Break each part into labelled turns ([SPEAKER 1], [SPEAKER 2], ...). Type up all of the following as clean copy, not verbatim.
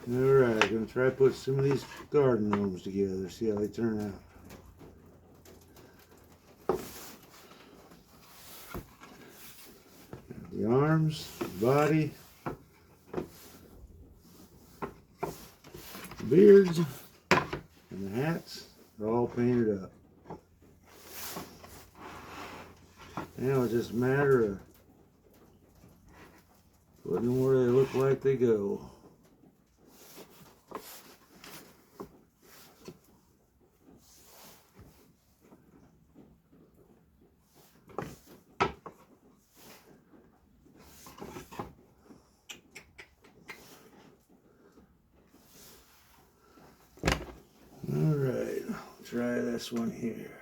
[SPEAKER 1] Alright, gonna try to put some of these garden gnomes together, see how they turn out. The arms, the body, the beards, and the hats are all painted up. Now it's just a matter of putting them where they look like they go. Alright, try this one here.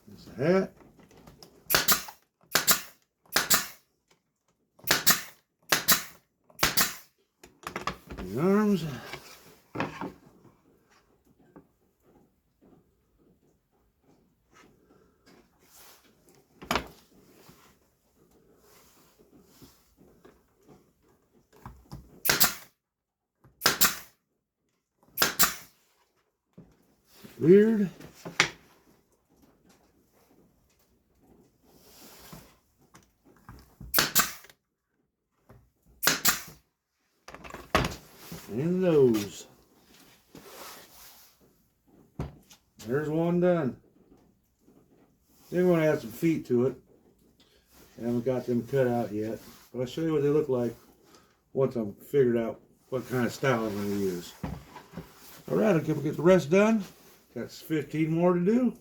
[SPEAKER 1] There's the hat. The arms. Beard. And those. There's one done. They're going to add some feet to it. I haven't got them cut out yet. But I'll show you what they look like once I'm figured out what kind of style I'm going to use. Alright, I'll get the rest done. Got 15 more to do.